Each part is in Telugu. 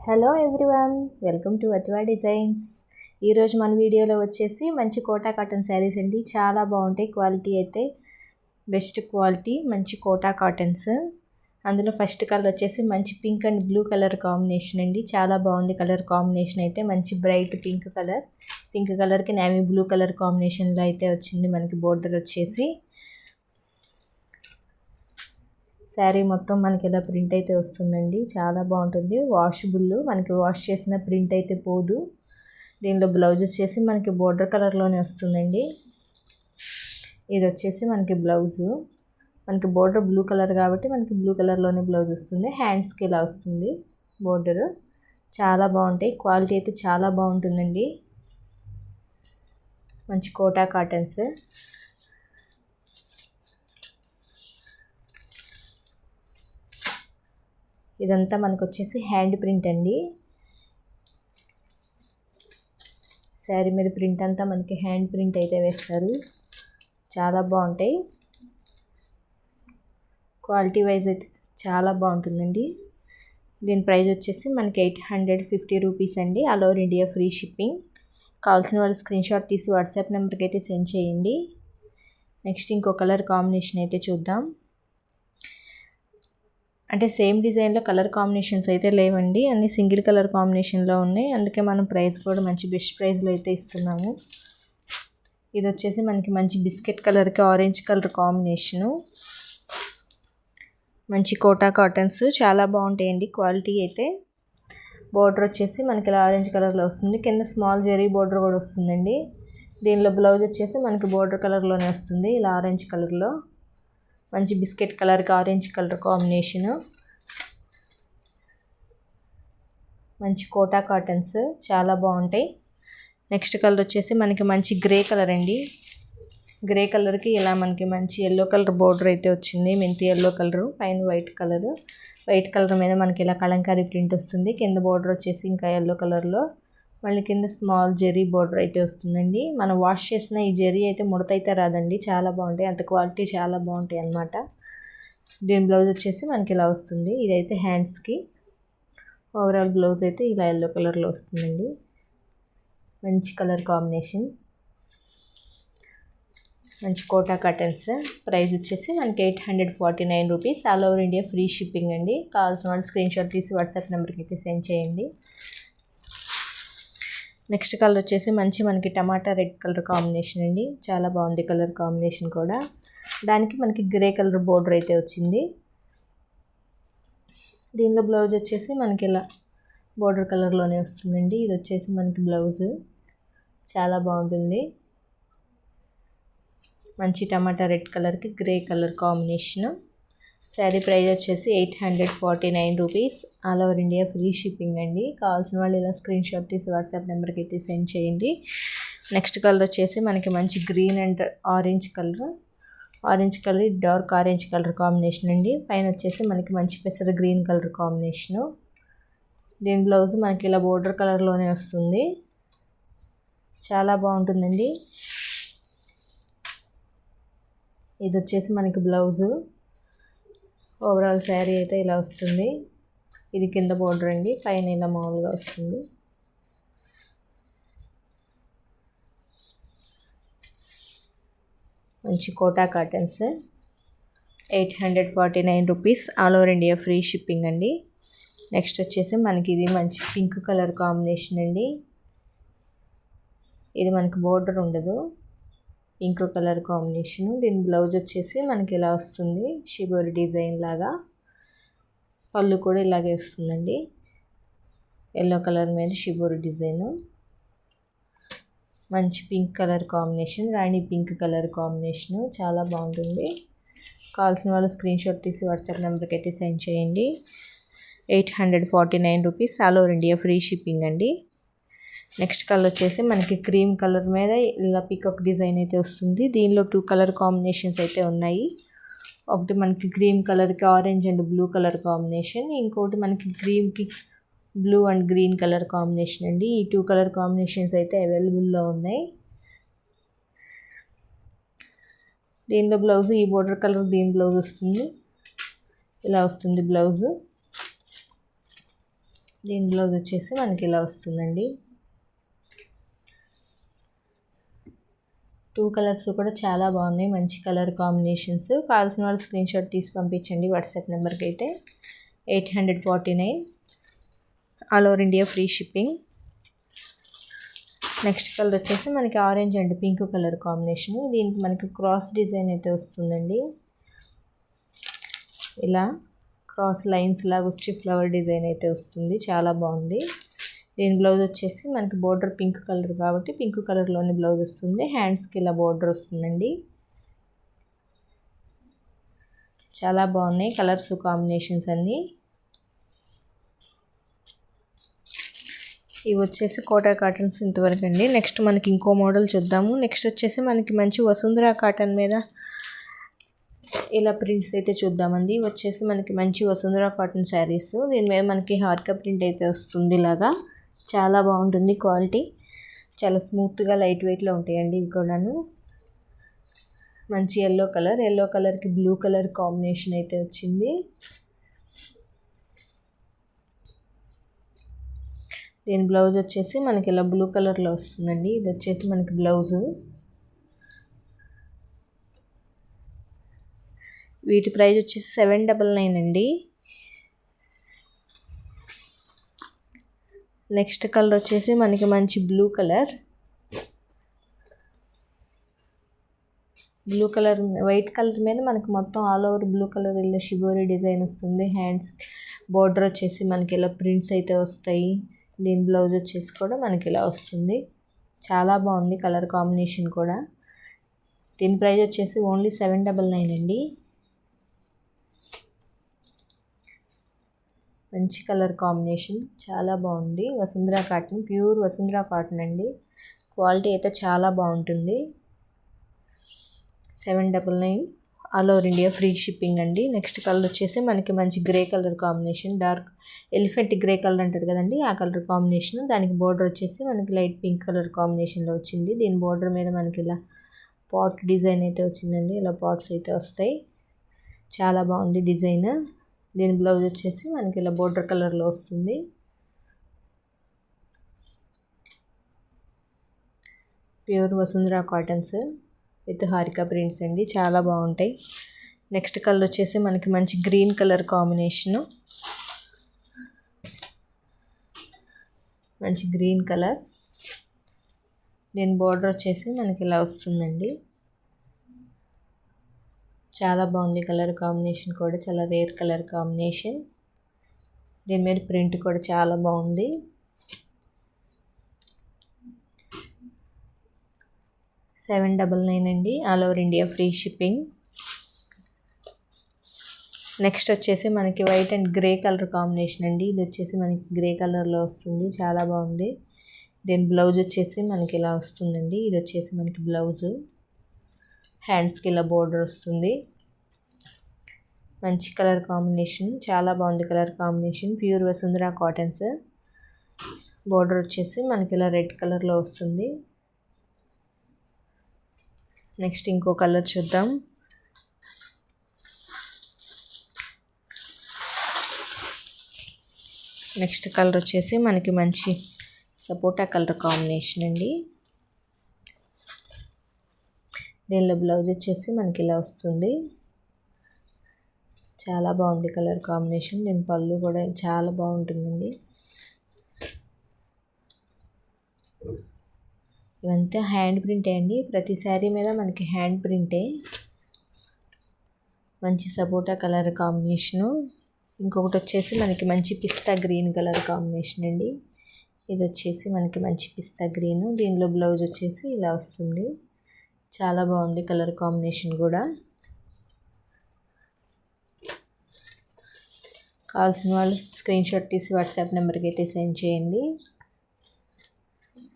Hello everyone, welcome to Atva Designs. ఈరోజు మన వీడియోలో వచ్చేసి మంచి కోటా కాటన్ శారీస్ అండి. చాలా బాగుంటాయి, క్వాలిటీ అయితే బెస్ట్ క్వాలిటీ, మంచి కోటా కాటన్స్. అందులో ఫస్ట్ కలర్ వచ్చేసి మంచి pink and blue colour combination అండి. చాలా బాగుంది కలర్ కాంబినేషన్ అయితే, మంచి బ్రైట్ పింక్ కలర్కి నేవీ బ్లూ కలర్ కాంబినేషన్లో అయితే వచ్చింది మనకి బోర్డర్ వచ్చేసి. శారీ మొత్తం మనకి ఇలా ప్రింట్ అయితే వస్తుందండి, చాలా బాగుంటుంది. వాషబుల్, మనకి వాష్ చేసిన ప్రింట్ అయితే పోదు. దీనిలో బ్లౌజ్ వచ్చేసి మనకి బోర్డర్ కలర్లోనే వస్తుందండి. ఇది వచ్చేసి మనకి బ్లౌజు, మనకి బోర్డర్ బ్లూ కలర్ కాబట్టి మనకి బ్లూ కలర్లోనే బ్లౌజ్ వస్తుంది. హ్యాండ్స్కి ఇలా వస్తుంది బోర్డర్. చాలా బాగుంటాయి, క్వాలిటీ అయితే చాలా బాగుంటుందండి. మంచి కోటా కాటన్స్. ఇదంతా మనకు వచ్చేసి హ్యాండ్ ప్రింట్ అండి. శారీ మీద ప్రింట్ అంతా మనకి హ్యాండ్ ప్రింట్ అయితే వేస్తారు. చాలా బాగుంటాయి, క్వాలిటీ వైజ్ అయితే చాలా బాగుంటుందండి. దీని ప్రైస్ వచ్చేసి మనకి 850 రూపీస్ అండి. All over India free shipping. కావాల్సిన వాళ్ళు స్క్రీన్ షాట్ తీసి వాట్సాప్ నెంబర్కి అయితే సెండ్ చేయండి. నెక్స్ట్ ఇంకో కలర్ కాంబినేషన్ అయితే చూద్దాం. అంటే సేమ్ డిజైన్లో కలర్ కాంబినేషన్స్ అయితే లేవండి, అన్ని సింగిల్ కలర్ కాంబినేషన్లో ఉన్నాయి. అందుకే మనం ప్రైస్ కూడా మంచి బెస్ట్ ప్రైస్లో అయితే ఇస్తున్నాము. ఇది వచ్చేసి మనకి మంచి బిస్కెట్ కలర్కి ఆరెంజ్ కలర్ కాంబినేషను. మంచి కోటా కాటన్స్ చాలా బాగుంటాయండి, క్వాలిటీ అయితే. బోర్డర్ వచ్చేసి మనకి ఇలా ఆరెంజ్ కలర్లో వస్తుంది, కింద స్మాల్ జెరీ బోర్డర్ కూడా వస్తుందండి. దీనిలో బ్లౌజ్ వచ్చేసి మనకి బోర్డర్ కలర్లోనే వస్తుంది, ఇలా ఆరెంజ్ కలర్లో. మంచి బిస్కెట్ కలర్కి ఆరెంజ్ కలర్ కాంబినేషను. మంచి కోటా కాటన్స్ చాలా బాగుంటాయి. నెక్స్ట్ కలర్ వచ్చేసి మనకి మంచి గ్రే కలర్ అండి. గ్రే కలర్కి ఇలా మనకి మంచి ఎల్లో కలర్ బోర్డర్ అయితే వచ్చింది, మెంతి ఎల్లో కలరు, పైన వైట్ కలర్ మీద మనకి ఇలా కలంకారీ ప్రింట్ వస్తుంది. కింద బోర్డర్ వచ్చేసి ఇంకా ఎల్లో కలర్లో, మళ్ళీ కింద స్మాల్ జెరీ బోర్డర్ అయితే వస్తుందండి. మనం వాష్ చేసిన ఈ జెరీ అయితే ముడత అయితే రాదండి, చాలా బాగుంటాయి, అంత క్వాలిటీ చాలా బాగుంటాయి అన్నమాట. దీని బ్లౌజ్ వచ్చేసి మనకి ఇలా వస్తుంది. ఇదైతే హ్యాండ్స్కి. ఓవరాల్ బ్లౌజ్ అయితే ఇలా ఎల్లో కలర్లో వస్తుందండి. మంచి కలర్ కాంబినేషన్, మంచి కోటా కాటన్స్. ప్రైస్ వచ్చేసి మనకి 849 rupees. All over India free shipping అండి. కావాల్సిన వాళ్ళు స్క్రీన్ షాట్ తీసి వాట్సాప్ నెంబర్కి అయితే సెండ్ చేయండి. నెక్స్ట్ కలర్ వచ్చేసి మంచి మనకి టమాటా రెడ్ కలర్ కాంబినేషన్ అండి. చాలా బాగుంది కలర్ కాంబినేషన్ కూడా. దానికి మనకి గ్రే కలర్ బోర్డర్ అయితే వచ్చింది. దీనిలో బ్లౌజ్ వచ్చేసి మనకి ఇలా బోర్డర్ కలర్లోనే వస్తుందండి. ఇది వచ్చేసి మనకి బ్లౌజు, చాలా బాగుంటుంది. మంచి టమాటా రెడ్ కలర్కి grey colour combination. Sari price వచ్చేసి 849 rupees. All over India free shipping అండి. కావాల్సిన వాళ్ళు ఇలా స్క్రీన్ షాట్ తీసి వాట్సాప్ నెంబర్కి అయితే సెండ్ చేయండి. నెక్స్ట్ కలర్ వచ్చేసి మనకి మంచి green and orange colour dark orange colour combination అండి. పైన వచ్చేసి మనకి మంచి పెసర గ్రీన్ కలర్ కాంబినేషను. దీని బ్లౌజ్ మనకి ఇలా బోర్డర్ కలర్లోనే వస్తుంది, చాలా బాగుంటుందండి. ఇది వచ్చేసి మనకి బ్లౌజు. ఓవరాల్ శారీ అయితే ఇలా వస్తుంది. ఇది కింద బోర్డర్ అండి, పైన ఇలా మామూలుగా వస్తుంది. మంచి Kota cottons. 849 rupees. All over India free shipping అండి. నెక్స్ట్ వచ్చేసి మనకి ఇది మంచి పింక్ కలర్ కాంబినేషన్ అండి. ఇది మనకి బోర్డర్ ఉండదు, పింక్ కలర్ కాంబినేషను. దీని బ్లౌజ్ వచ్చేసి మనకి ఇలా వస్తుంది, షిబోరి డిజైన్ లాగా. పళ్ళు కూడా ఇలాగే వస్తుందండి, ఎల్లో కలర్ మీద షిబోరి డిజైను. మంచి పింక్ కలర్ కాంబినేషన్, రాణి పింక్ కలర్ కాంబినేషను, చాలా బాగుంటుంది. కావాల్సిన వాళ్ళు స్క్రీన్ షాట్ తీసి వాట్సాప్ నెంబర్కి అయితే సెండ్ చేయండి. 849 rupees. All over India free shipping అండి. నెక్స్ట్ కలర్ వచ్చేసి మనకి క్రీమ్ కలర్ మీద ఇలా పికాక్ డిజైన్ అయితే వస్తుంది. దీనిలో 2 కలర్ కాంబినేషన్స్ అయితే ఉన్నాయి. ఒకటి మనకి క్రీమ్ కలర్కి orange and blue colour combination, ఇంకోటి మనకి క్రీమ్కి blue and green colour combination అండి. ఈ 2 కలర్ కాంబినేషన్స్ అయితే అవైలబుల్లో ఉన్నాయి. దీనిలో బ్లౌజ్ ఈ బోర్డర్ కలర్ దీని బ్లౌజ్ వస్తుంది, ఇలా వస్తుంది బ్లౌజు. దీని బ్లౌజ్ వచ్చేసి మనకి ఇలా వస్తుందండి. 2 కలర్స్ కూడా చాలా బాగున్నాయి, మంచి కలర్ కాంబినేషన్స్. కావాల్సిన వాళ్ళు స్క్రీన్ షాట్ తీసి పంపించండి వాట్సాప్ నెంబర్కి అయితే. 849, all over India free shipping. Next colour వచ్చేసి మనకి orange and pink colour combination. దీనికి మనకి క్రాస్ డిజైన్ అయితే వస్తుందండి. ఇలా క్రాస్ లైన్స్ లాగా వచ్చి ఫ్లవర్ డిజైన్ అయితే వస్తుంది, చాలా బాగుంది. దీని బ్లౌజ్ వచ్చేసి మనకి బోర్డర్ పింక్ కలర్ కాబట్టి పింక్ కలర్లోని బ్లౌజ్ వస్తుంది. హ్యాండ్స్కి ఇలా బోర్డర్ వస్తుందండి. చాలా బాగున్నాయి కలర్స్ కాంబినేషన్స్ అన్నీ. ఇవి వచ్చేసి కోటా కాటన్స్ ఇంతవరకు అండి. నెక్స్ట్ మనకి ఇంకో మోడల్ చూద్దాము. నెక్స్ట్ వచ్చేసి మనకి మంచి వసుంధరా కాటన్ మీద ఇలా ప్రింట్స్ అయితే చూద్దామండి. ఇవి వచ్చేసి మనకి మంచి వసుంధరా కాటన్ శారీస్. దీని మీద మనకి హార్కా ప్రింట్ అయితే వస్తుంది. ఇలాగా చాలా బాగుంటుంది క్వాలిటీ, చాలా స్మూత్గా లైట్ వెయిట్లో ఉంటాయండి ఇవి కూడాను. మంచి ఎల్లో కలర్కి బ్లూ కలర్ కాంబినేషన్ అయితే వచ్చింది. దీని బ్లౌజ్ వచ్చేసి మనకి ఇలా బ్లూ కలర్లో వస్తుందండి. ఇది వచ్చేసి మనకి బ్లౌజు. వీటి ప్రైస్ వచ్చేసి 799 అండి. నెక్స్ట్ కలర్ వచ్చేసి మనకి మంచి బ్లూ కలర్, వైట్ కలర్ మీద మనకి మొత్తం ఆల్ ఓవర్ బ్లూ కలర్ ఇలా షిబోరి డిజైన్ వస్తుంది. హ్యాండ్స్ బోర్డర్ వచ్చేసి మనకి ఇలా ప్రింట్స్ అయితే వస్తాయి. దీని బ్లౌజ్ వచ్చేసి కూడా మనకి ఇలా వస్తుంది. చాలా బాగుంది కలర్ కాంబినేషన్ కూడా. దీని ప్రైస్ వచ్చేసి ఓన్లీ 799 అండి. మంచి కలర్ కాంబినేషన్, చాలా బాగుంది. వసుంధరా కాటన్, ప్యూర్ వసుంధరా కాటన్ అండి. క్వాలిటీ అయితే చాలా బాగుంటుంది. 799, all over India free shipping అండి. నెక్స్ట్ కలర్ వచ్చేసి మనకి మంచి grey colour combination, dark elephant grey colour అంటారు కదండి, ఆ కలర్ కాంబినేషన్. దానికి బోర్డర్ వచ్చేసి మనకి లైట్ పింక్ కలర్ కాంబినేషన్లో వచ్చింది. దీని బోర్డర్ మీద మనకి ఇలా పాట్ డిజైన్ అయితే వచ్చిందండి. ఇలా పాట్స్ అయితే వస్తాయి, చాలా బాగుంది డిజైన్. దీని బ్లౌజ్ వచ్చేసి మనకి ఇలా బోర్డర్ కలర్లో వస్తుంది. Pure Vasundhara cottons with Harika prints అండి, చాలా బాగుంటాయి. నెక్స్ట్ కలర్ వచ్చేసి మనకి మంచి గ్రీన్ కలర్ కాంబినేషను, మంచి గ్రీన్ కలర్. దీని బోర్డర్ వచ్చేసి మనకి ఇలా వస్తుందండి. చాలా బాగుంది కలర్ కాంబినేషన్ కూడా, చాలా రేర్ కలర్ కాంబినేషన్. దీని మీద ప్రింట్ కూడా చాలా బాగుంది. $799 అండి, all over India free shipping. Next వచ్చేసి మనకి white and grey colour combination అండి. ఇది వచ్చేసి మనకి గ్రే కలర్లో వస్తుంది, చాలా బాగుంది. దీని బ్లౌజ్ వచ్చేసి మనకి ఇలా వస్తుందండి. ఇది వచ్చేసి మనకి బ్లౌజు, హ్యాండ్స్కి ఇలా బోర్డర్ వస్తుంది. మంచి కలర్ కాంబినేషన్, చాలా బాగుంది కలర్ కాంబినేషన్. ప్యూర్ వసుంధరా కాటన్స్. బోర్డర్ వచ్చేసి మనకి ఇలా రెడ్ కలర్లో వస్తుంది. నెక్స్ట్ ఇంకో కలర్ చూద్దాం. నెక్స్ట్ కలర్ వచ్చేసి మనకి మంచి సపోటా కలర్ కాంబినేషన్ అండి. దీనిలో బ్లౌజ్ వచ్చేసి మనకి ఇలా వస్తుంది. చాలా బాగుంది కలర్ కాంబినేషన్. దీని పళ్ళు కూడా చాలా బాగుంటుందండి. ఇవంతా హ్యాండ్ ప్రింటే అండి, ప్రతి శారీ మీద మనకి హ్యాండ్ ప్రింటే. మంచి సపోటా కలర్ కాంబినేషను. ఇంకొకటి వచ్చేసి మనకి మంచి పిస్తా గ్రీన్ కలర్ కాంబినేషన్ అండి. ఇది వచ్చేసి మనకి మంచి పిస్తా గ్రీన్. దీనిలో బ్లౌజ్ వచ్చేసి ఇలా వస్తుంది. చాలా బాగుంది కలర్ కాంబినేషన్ కూడా. కావాల్సిన వాళ్ళు స్క్రీన్ షాట్ తీసి వాట్సాప్ నెంబర్కి అయితే సెండ్ చేయండి.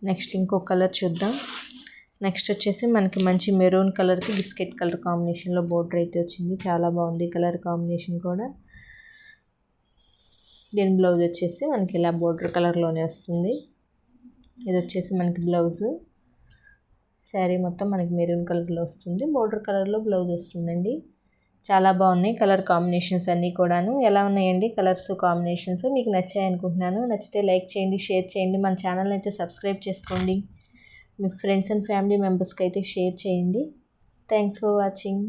నెక్స్ట్ ఇంకో కలర్ చూద్దాం. నెక్స్ట్ వచ్చేసి మనకి మంచి మెరూన్ కలర్కి బిస్కెట్ కలర్ కాంబినేషన్లో బోర్డర్ అయితే వచ్చింది, చాలా బాగుంది కలర్ కాంబినేషన్ కూడా. దీని బ్లౌజ్ వచ్చేసి మనకి ఇలా బోర్డర్ కలర్లోనే వస్తుంది. ఇది వచ్చేసి మనకి బ్లౌజు. శారీ మొత్తం మనకి మెరూన్ కలర్లో వస్తుంది, బోర్డర్ కలర్లో బ్లౌజ్ వస్తుందండి. చాలా బాగున్నాయి కలర్ కాంబినేషన్స్ అన్నీ కూడాను. ఎలా ఉన్నాయండి కలర్స్ కాంబినేషన్స్? మీకు నచ్చాయి అనుకుంటున్నాను. నచ్చితే లైక్ చేయండి, షేర్ చేయండి, మన ఛానల్ని అయితే సబ్స్క్రైబ్ చేసుకోండి. మీ ఫ్రెండ్స్ అండ్ ఫ్యామిలీ మెంబర్స్కి అయితే షేర్ చేయండి. Thanks for watching.